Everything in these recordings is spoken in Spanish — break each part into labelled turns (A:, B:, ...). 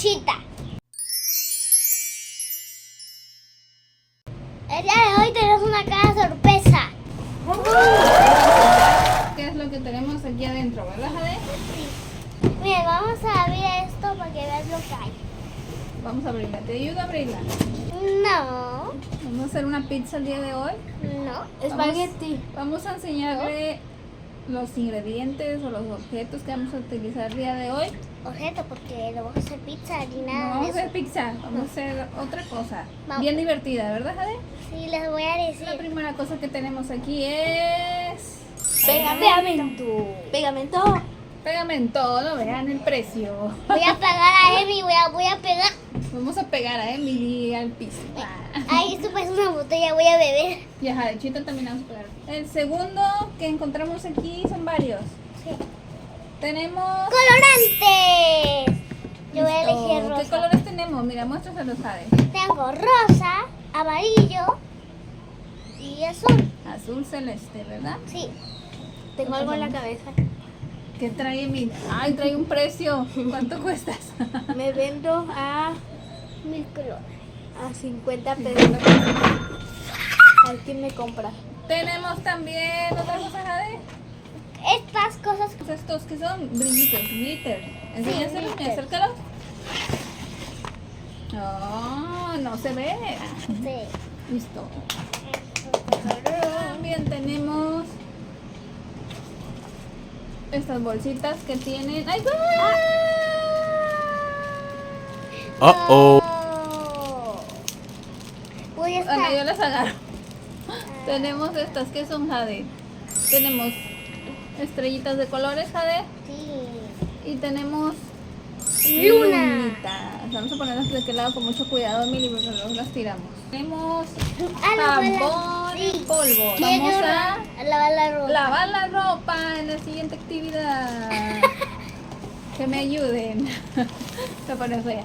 A: bolsita. El día de hoy tenemos una cara sorpresa.
B: ¿Qué es lo que tenemos aquí adentro, verdad, Jade?
A: Miren, vamos a abrir esto para que veas lo que hay.
B: Vamos a abrirla. ¿Te ayudo a abrirla?
A: No,
B: Vamos a hacer una pizza el día de hoy.
A: no, espagueti.
B: Vamos a enseñarle los ingredientes o los objetos que vamos a utilizar el día de hoy.
A: Objeto, porque lo vamos a hacer pizza ni
B: No
A: nada
B: vamos a
A: de
B: hacer
A: eso.
B: pizza, vamos a hacer otra cosa.
A: Vamos.
B: Bien divertida, ¿verdad, Jade?
A: Sí, les voy a
B: La
A: decir.
B: primera cosa que tenemos aquí es...
A: Pegamento.
C: Pegamento.
B: Pegamento, no vean el precio.
A: Voy a pegar a Emi, voy a pegar.
B: Vamos a pegar a Emily al piso.
A: Ahí esto parece una botella, voy a beber.
B: Y a Jadechita también vamos a pegar. El segundo que encontramos aquí son varios.
A: Sí.
B: Tenemos...
A: ¡Colorantes! Yo voy a
B: Listo.
A: elegir rosa.
B: ¿Qué colores tenemos? Mira, muéstraselos, Jade.
A: Tengo rosa, amarillo y azul.
B: Azul celeste, ¿verdad?
A: Sí.
C: Tengo algo en la cabeza.
B: ¿Qué trae Emily? Ay, trae un precio. ¿Cuánto cuestas?
C: Me vendo a
A: 1000 colores.
C: 50 pesos. A ver quién me compra.
B: Tenemos también otra cosa, Jade.
A: Estas cosas.
B: Estos que son brillitos, glitter. Enséñaselos,
A: glitter.
B: acércalos. No, no se ve.
A: Sí.
B: Listo. También tenemos estas bolsitas que tienen. ¡Ay,
A: Oh. Voy a
B: Bueno, yo
A: estar.
B: las agarro. Tenemos estas que son, Jade. Tenemos estrellitas de colores, Jade.
A: Sí.
B: Y tenemos
A: Luna.
B: lunitas. Vamos a ponerlas de aquel lado con mucho cuidado, Emily, porque luego las tiramos. Tenemos
A: Ah,
B: jabón
A: sí.
B: en polvo.
A: Quiero
B: Vamos a
A: lavar la ropa.
B: lavar la ropa en la siguiente actividad. Que me ayuden. Se pone fea.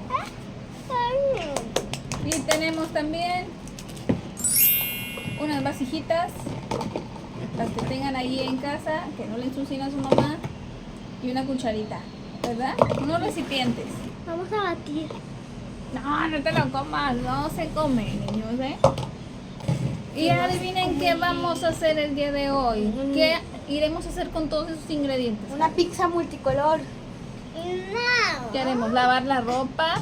B: Y tenemos también unas vasijitas, las que tengan ahí en casa, que no le ensucien a su mamá, y una cucharita, ¿verdad? Unos recipientes.
A: Vamos a batir.
B: No, no te lo comas, no se come, niños, ¿eh? Y adivinen qué vamos a hacer el día de hoy. ¿Qué iremos a hacer con todos esos ingredientes?
C: Una pizza multicolor.
A: No.
B: ¿Qué haremos? Lavar la ropa.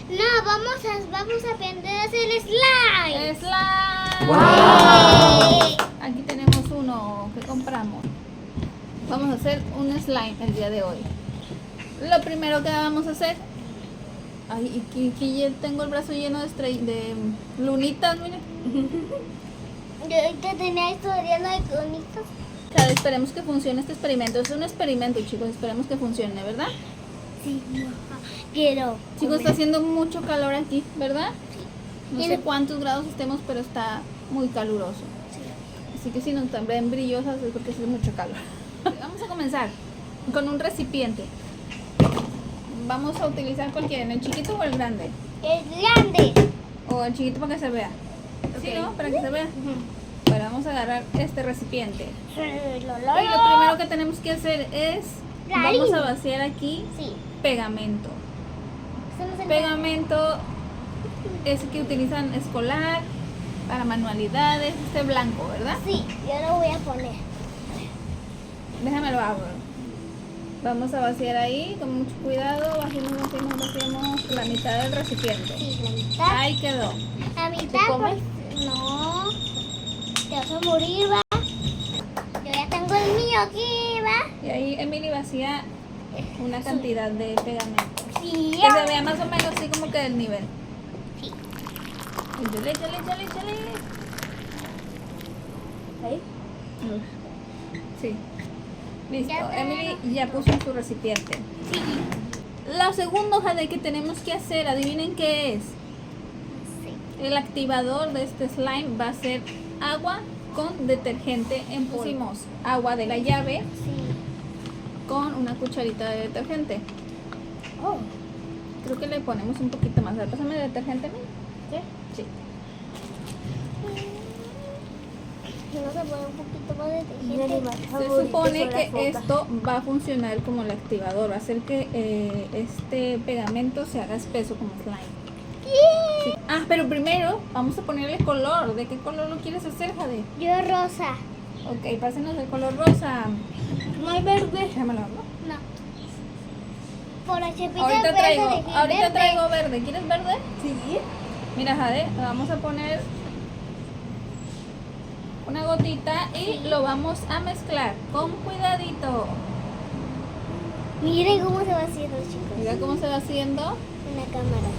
A: No, vamos a aprender a hacer slime.
B: ¡Slime!
A: ¡Wow!
B: Aquí tenemos uno que compramos. Vamos a hacer un slime el día de hoy. Lo primero que vamos a hacer... Ay, aquí ya tengo el brazo lleno de lunitas, miren.
A: Yo que tenía esto lleno de conitos.
B: Claro, esperemos que funcione este experimento. Es un experimento, chicos. Esperemos que funcione, ¿verdad?
A: Sí, quiero.
B: Chicos, está haciendo mucho calor aquí, ¿verdad? No sé
A: Quiero-
B: cuántos grados estemos, pero está muy caluroso. Así que si nos ven brillosas es porque hace mucho calor. Vamos a comenzar con un recipiente. Vamos a utilizar cualquiera, ¿el chiquito o el grande?
A: El grande.
B: O el chiquito para que se vea. Sí, ¿no? Para que se vea. Bueno, vamos a agarrar este recipiente. Y lo primero que tenemos que hacer es...
A: La
B: Vamos a
A: harina.
B: vaciar aquí
A: Sí.
B: pegamento.
A: Hacemos el
B: Pegamento ese que utilizan escolar, para manualidades, este blanco, ¿verdad?
A: Sí, yo lo voy a poner.
B: Déjame lo hago. Vamos a vaciar ahí con mucho cuidado, vaciamos la mitad del recipiente.
A: Sí, la mitad.
B: Ahí quedó.
A: La mitad.
B: ¿Te comes?
A: pues, no. Te vas a morir, va. Yo ya tengo el mío aquí, va.
B: Y ahí Emily vacía una cantidad de pegamento.
A: Sí,
B: Que se vea más o menos así como que del nivel.
A: Sí.
B: Échale.
C: ¿Ahí?
B: Sí. Listo.
A: Ya está.
B: Emily ya puso en su recipiente.
A: Sí.
B: Lo segundo, Jade, que tenemos que hacer, adivinen qué es.
A: Sí.
B: El activador de este slime va a ser agua con detergente en polvo. Pusimos agua de la llave
A: Sí.
B: con una cucharita de detergente.
C: Oh.
B: Creo que le ponemos un poquito más. A ver, pásame el detergente, Emily.
C: ¿Sí?
B: Sí.
A: Vamos a poner un poquito más de
C: Mi
A: detergente.
C: animal
B: Se
C: favorito
B: supone
C: son las
B: que
C: focas.
B: esto va a funcionar como el activador, va a hacer que este pegamento se haga espeso como slime. Sí. Ah, pero primero vamos a ponerle color. ¿De qué color lo quieres hacer, Jade?
A: Yo rosa.
B: Ok, pásenos el color rosa.
C: No hay verde.
B: Déjamelo, ¿no?
A: No. Por la chepita
B: Ahorita
A: puedes
B: traigo,
A: elegir
B: ahorita
A: verde.
B: traigo verde. ¿Quieres verde?
C: Sí.
B: Mira, Jade, le vamos a poner una gotita y lo vamos a mezclar con cuidadito.
A: Miren cómo se va haciendo, chicos.
B: Mira cómo se va haciendo.
A: En la cámara.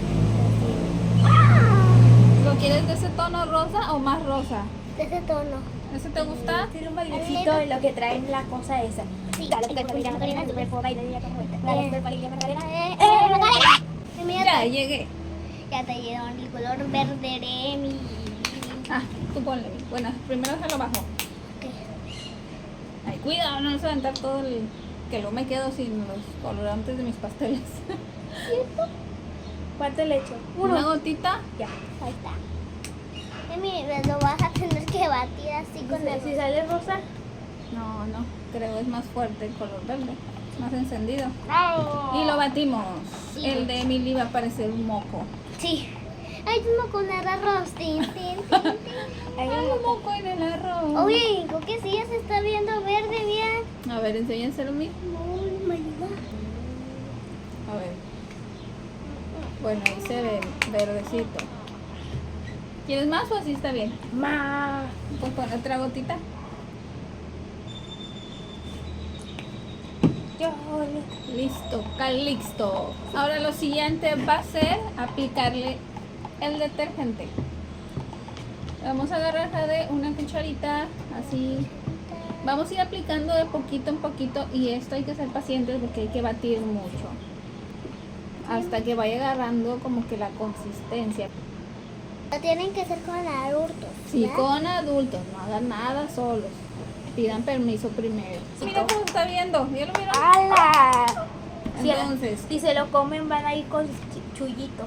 B: ¿Lo quieres de ese tono rosa o más rosa?
A: De ese tono.
B: ¿Ese te gusta?
C: Tiene un bailecito de lo que traen la cosa esa.
A: Sí.
C: La super familia Macarena, super bailarina como esta. La super familia Macarena.
A: Macarena. Mira,
B: Ya llegué.
A: ya te llegaron el color verde de mi.
B: Ah, tú ponle. Bueno, primero déjalo abajo. Ay, cuidado, no se va a entrar todo el... Que luego me quedo sin los colorantes de mis pasteles.
C: ¿Cuánto le echo?
B: Una gotita.
C: Ya.
A: Ahí está. Mira, lo vas a tener que batir así con el.
C: Si sale rosa.
B: No, no, creo es más fuerte el color verde. Más encendido. Y lo batimos.
A: Sí.
B: El de Emily va a parecer un moco.
A: Sí. Ay, tú no con el arroz. Tin, tin, tin, tin.
C: Hay
B: Ay,
C: un
B: un moco en el arroz.
A: Oye, creo que sí ya se está viendo verde bien.
B: A ver, enséñenselo a mí.
A: Muy mañana.
B: A ver. Bueno, ahí se ve verdecito. ¿Quieres más o así está bien?
C: más.
B: Pues pon otra gotita. Listo, calixto. Ahora lo siguiente va a ser aplicarle el detergente. Vamos a agarrar de una cucharita así. Vamos a ir aplicando de poquito en poquito y esto hay que ser pacientes porque hay que batir mucho. Hasta que vaya agarrando como que la consistencia.
A: Lo tienen que hacer con adultos.
B: Sí,
A: ¿verdad?
B: con adultos, no hagan nada solos. Pidan permiso primero. Mira cómo está viendo, ¿ya lo vieron?
C: ¡Hala!
B: Entonces,
C: Si se lo comen van a ir con chullito.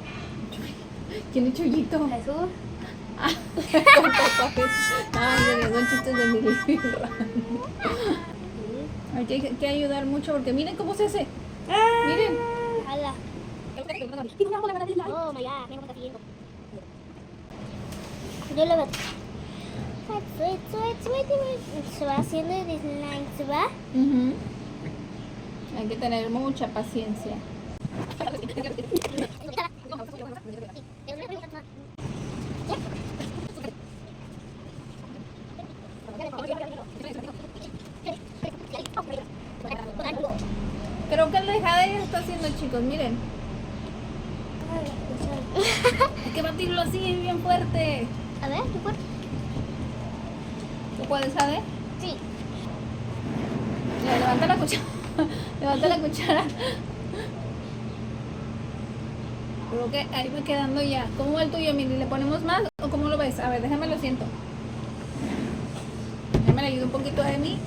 B: ¿quién es Chuyito?
C: Jesús.
B: Ay, son chistes de mi libro. Hay que ayudar mucho porque miren cómo se hace. Miren.
A: Ala. Oh my god, mira cómo está haciendo. Yo lo veo. Sweet, sweet, sweet, sweet. Se va haciendo el slime, ¿se va?
B: Ujú. Hay que tener mucha paciencia. Creo que el de Jade ya está haciendo, chicos, miren. Hay que batirlo así, bien fuerte.
A: A ver, ¿qué fue?
B: ¿Tú puedes, Jade?
A: Sí.
B: Mira, levanta la cuchara. Levanta la cuchara. Creo que ahí va quedando ya. ¿Cómo va el tuyo, Mili? ¿Le ponemos más o cómo lo ves? A ver, déjame lo siento. Déjame le ayudo un poquito a Emi.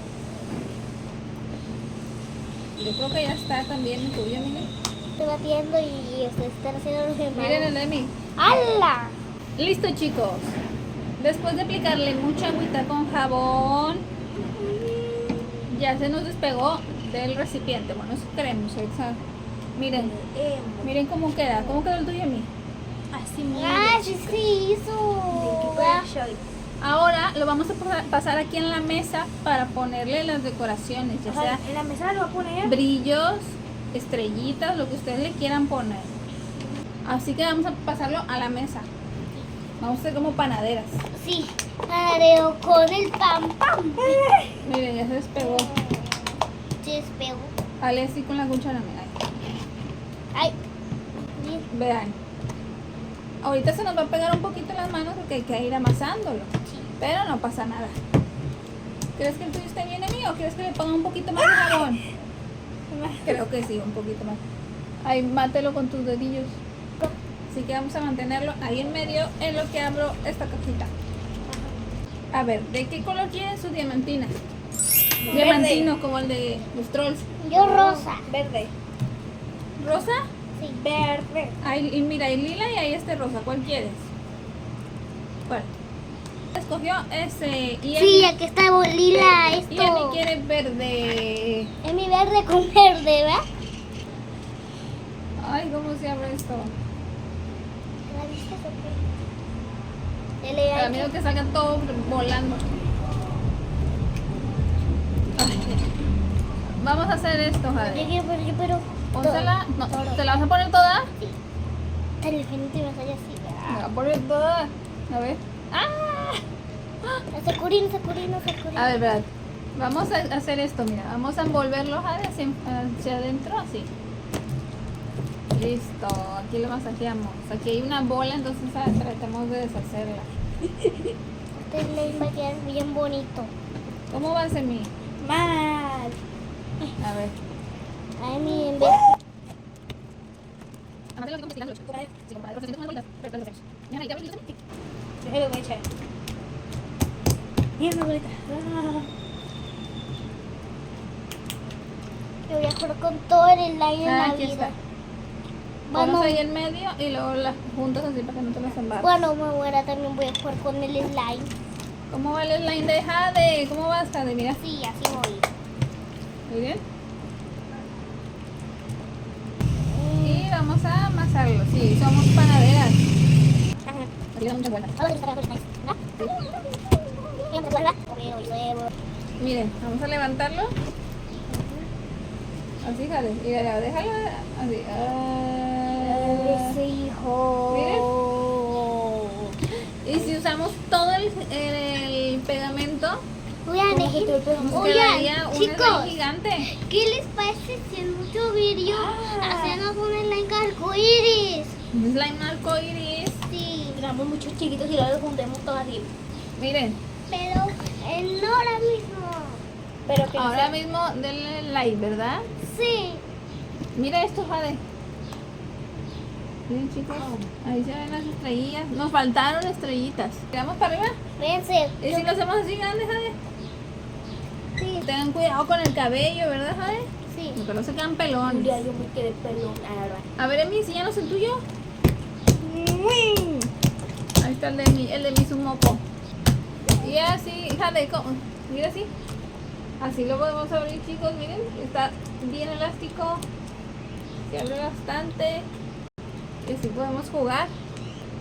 B: Yo creo que ya está también el tuyo, Mili.
A: Estoy batiendo y ustedes están haciendo los demás.
B: Miren el de Emi.
A: ¡Hala!
B: Listo, chicos. Después de aplicarle mucha agüita con jabón, ya se nos despegó del recipiente. Bueno, eso queremos. Miren, miren cómo queda. ¿Cómo quedó el tuyo, Emi?
C: Así muy
A: ¡Ah, sí se hizo!
B: Ahora lo vamos a pasar aquí en la mesa para ponerle las decoraciones, ya sea
C: En la mesa lo va a poner.
B: brillos, estrellitas, lo que ustedes le quieran poner. Así que vamos a pasarlo a la mesa. Vamos a hacer como panaderas.
A: Sí, areo con el pam pam.
B: Miren, ya se despegó.
A: Se despegó.
B: Dale así con la cuchara, mira.
A: Ay. Bien.
B: Vean. Ahorita se nos va a pegar un poquito en las manos porque hay que ir amasándolo. Pero no pasa nada. ¿Crees que el tuyo esté bien, amigo? ¿O quieres que le ponga un poquito más de jabón? Creo que sí, un poquito más. Ahí, mátelo con tus dedillos. Así que vamos a mantenerlo ahí en medio en lo que abro esta cajita. A ver, ¿de qué color quieren su diamantina? Diamantino, como el de los trolls.
A: Yo rosa.
C: Verde.
B: ¿Rosa?
A: Sí.
C: Verde.
B: Ahí, y mira, hay lila y ahí este rosa. ¿Cuál quieres? ¿Cuál? escogió ese. Y
A: Sí,
B: Emi,
A: aquí está lila
B: y Emi
A: esto.
B: quiere verde.
A: Es mi verde con verde, ¿verdad?
B: Ay, ¿cómo se abre esto?
A: ¿La viste o qué?
B: Me da miedo que salga todo volando. Ay. Vamos a hacer esto, Jade.
A: Pero
B: Pónsela. No, ¿te la vas a poner toda?
A: el infinito me sale así,
B: Me
A: ¿verdad?
B: la voy a poner toda. A ver. ¡Ah!
A: Securino.
B: A ver, verdad. Vamos a hacer esto, mira. Vamos a envolverlo, Jade, hacia adentro, así. Listo. Aquí lo masajeamos. Aquí hay una bola, entonces tratamos de deshacerla.
A: Este slime va a quedar bien bonito.
B: ¿Cómo va a ser mi?
C: Mal.
B: A ver.
A: Ay, mi en vez.
C: Yo lo voy a echar. Mira, mi abuelita.
A: Yo voy a jugar con todo el slime en la
B: Aquí
A: vida.
B: está.
A: Bueno,
B: Vamos ahí en medio y luego las juntas así para que no te las embarres.
A: bueno, mi abuela también voy a jugar con el slime.
B: ¿Cómo va el slime de Jade? ¿Cómo vas, Jade? Mira.
A: Sí, así voy.
B: Muy bien. Y vamos a amasarlo. Sí, somos panaderas. Aquí da muchas vueltas. Miren, vamos a levantarlo. Así, Jade. Y ya, déjalo así.
A: Ese hijo.
B: Y si usamos todo el pegamento,
A: Oigan,
B: nos quedaría un slime
A: chicos,
B: gigante.
A: ¿qué les parece si en mucho vídeo hacemos un slime arcoíris?
B: Un slime arcoiris.
A: Sí,
C: Tiramos muchos chiquitos y luego los juntemos todos así.
B: Miren,
A: pero no ahora mismo.
C: Pero que
B: ahora mismo denle like, ¿verdad?
A: Sí.
B: Mira esto, Jade. Miren, chicos, ahí se ven las estrellitas. Nos faltaron estrellitas. ¿Tiramos para arriba?
A: Véanse.
B: ¿Y si lo hacemos así grande, Jade?
A: Sí,
B: Tengan cuidado con el cabello, ¿verdad, Jade?
A: sí.
B: Porque no se quedan pelones.
C: Julia, yo me quedé pelón.
B: A ver, Emi, enséñanos el tuyo. Ahí está el de mi sumoco. Y así, Jade, mira así. Así lo podemos abrir, chicos, miren. Está bien elástico. Se abre bastante. Y así podemos jugar.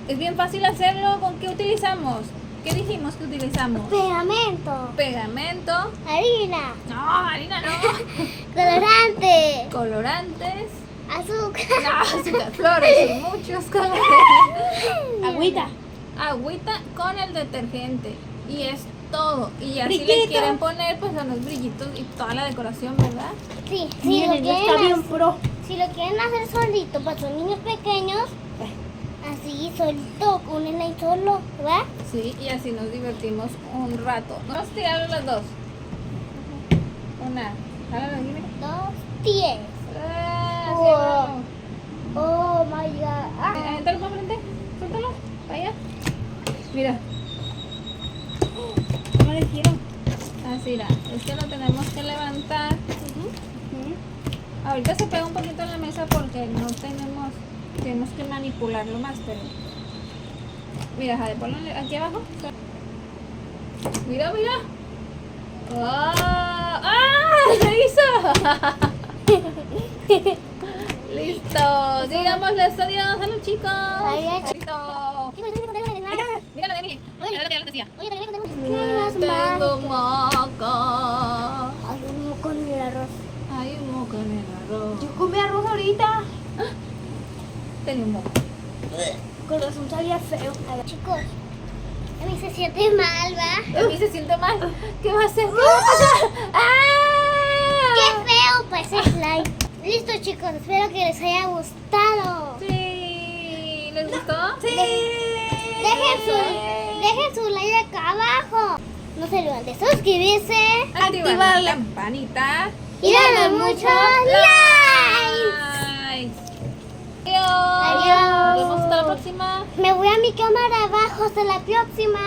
B: Es bien fácil hacerlo. ¿Con qué utilizamos? ¿Qué dijimos que utilizamos?
A: Pegamento.
B: Pegamento.
A: Harina.
B: No, harina no.
A: Colorante.
B: Colorantes.
A: Azúcar.
B: No, azúcar, flores y muchos colores.
C: Agüita.
B: Agüita con el detergente. Y es todo. Y así le
C: Brillito.
B: quieren poner pues unos brillitos y toda la decoración, ¿verdad?
A: Sí,
C: Miren, ya está bien pro.
A: si lo quieren hacer solito para sus niños pequeños, así solito, con un slime solo, ¿verdad?
B: Sí, y así nos divertimos un rato. Vamos a tirarlo las dos. Una. Jálalo, dime.
A: 2, 10.
B: Así,
A: Wow.
B: ábralo.
A: Oh my god. Ah.
B: Avéntalo para frente. Suéltalo. Para allá. Mira.
C: ¿Cómo le hicieron?
B: Así era. Es que lo tenemos que levantar. Ahorita se pega un poquito en la mesa porque no tenemos que manipularlo más, pero mira, Jade, ponlo aquí abajo. Mira, mira. ¡Ah! ¡Ah! ¡Se hizo! Listo. Digámosle adiós a los chicos.
A: Adiós.
B: Listo. Mira la de Emily. Mira lo que ya les decía.
A: Tengo
B: Tengo moco.
A: Hay un moco en el arroz.
B: Hay un moco en el arroz.
C: Yo comí arroz ahorita.
B: Tengo un moco.
C: Con razón sabía feo.
A: Chicos, a mí se siente mal, ¿va?
B: A mí se siente mal. ¿Qué va a hacer? ¿Qué va a pasar? ¡Ah!
A: ¡Qué feo pues es slime! Listo, chicos, espero que les haya gustado.
B: Sí. ¿Les gustó? Sí.
A: Dejen su like acá abajo. No se olviden de suscribirse
B: Activar la campanita.
A: y darle muchos likes.
B: Likes. Adiós.
A: Adiós.
B: Nos vemos hasta la próxima.
A: Me voy a mi cámara abajo. Hasta la próxima.